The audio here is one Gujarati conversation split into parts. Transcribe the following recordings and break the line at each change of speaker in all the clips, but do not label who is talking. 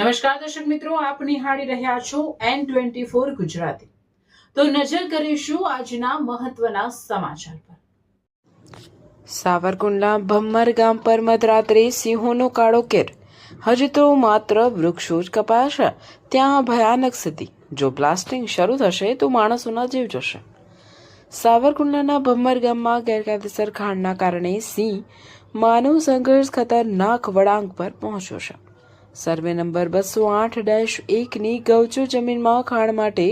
નમસ્કાર દર્શક મિત્રો, આપ નિહાળી રહ્યા છો N24 ગુજરાતી। તો નજર કરીશું આજના મહત્વના સમાચાર પર।
સાવરકુંડલા ભમ્મર ગામ પર મધરાત્રે સિંહોનો કાળો કેર। હજી તો માત્ર વૃક્ષો જ કપાયા, ત્યાં ભયાનક સ્થિતિ। જો બ્લાસ્ટિંગ શરૂ થશે તો માણસોના જીવ જશે। સાવરકુંડલાના ભમ્મર ગામમાં ગેરકાયદેસર ખાણના કારણે સિંહ માનવ સંઘર્ષ ખતરનાક વળાંક પર પહોંચ્યો છે। સર્વે નંબર 208-1ની ગૌચર જમીનમાં ખાણ માટે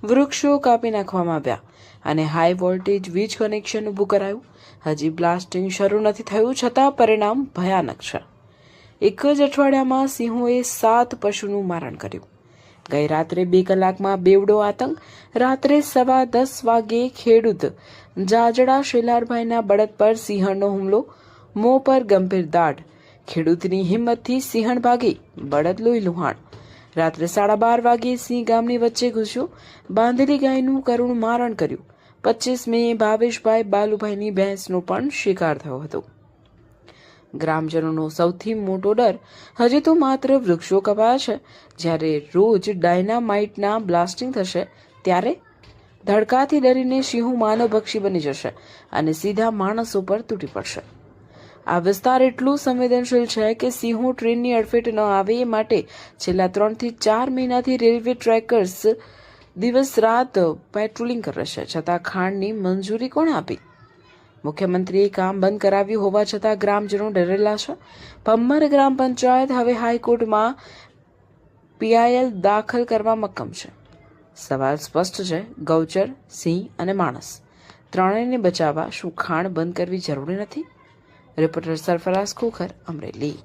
વૃક્ષો કાપી નાખવામાં આવ્યા અને હાઈ વોલ્ટેજ વીજ કનેક્શન ઊભું કરાયું। હજી બ્લાસ્ટિંગ શરૂ નથી થયું, છતાં પરિણામ ભયાનક છે। એક જ અઠવાડિયામાં સિંહોએ 7 પશુનું મારણ કર્યું। ગઈ રાત્રે 2 કલાકમાં બેવડો આતંક। રાત્રે 10:15 વાગ્યે ખેડૂત જાજડા શેલારભાઈના બળદ પર સિંહણનો હુમલો। મોં પર ગંભીર દાઢ। ખેડૂતની હિંમતથી સિંહણ ભાગી, બળદ લોહી લુહાણ। રાત્રે 12:30 વાગ્યે સિંહ ગામની વચ્ચે ઘૂસ્યો, બાંધેલી ગાયનું કરુણ મારણ કર્યું। 25 મે ભાવેશભાઈ બાલુભાઈની ભેંસનો પણ શિકાર થયો હતો। ગ્રામજનોનો સૌથી મોટો ડર હજી તો માત્ર વૃક્ષો કપાયા છે। જ્યારે રોજ ડાયનામાઇટના બ્લાસ્ટિંગ થશે ત્યારે ધડકાથી ડરીને સિંહો માનવભક્ષી બની જશે અને સીધા માણસો પર તૂટી પડશે। આ વિસ્તાર એટલું સંવેદનશીલ છે કે સિંહો ટ્રેનની અડફેટ ન આવે એ માટે છેલ્લા 3 થી 4 મહિનાથી રેલવે ટ્રેકર્સ દિવસ રાત પેટ્રોલિંગ કરે છે, છતાં ખાણની મંજૂરી કોણે આપી? મુખ્યમંત્રીએ કામ બંધ કરાવ્યું હોવા છતાં ગ્રામજનો ડરેલા છે। ભમ્મર ગ્રામ પંચાયત હવે હાઈકોર્ટમાં PIL દાખલ કરવા મક્કમ છે। સવાલ સ્પષ્ટ છે, ગૌચર, સિંહ અને માણસ ત્રણેયને બચાવવા શું ખાણ બંધ કરવી જરૂરી નથી? રિપોર્ટર સરફરાઝ ખોખર, અમરેલી।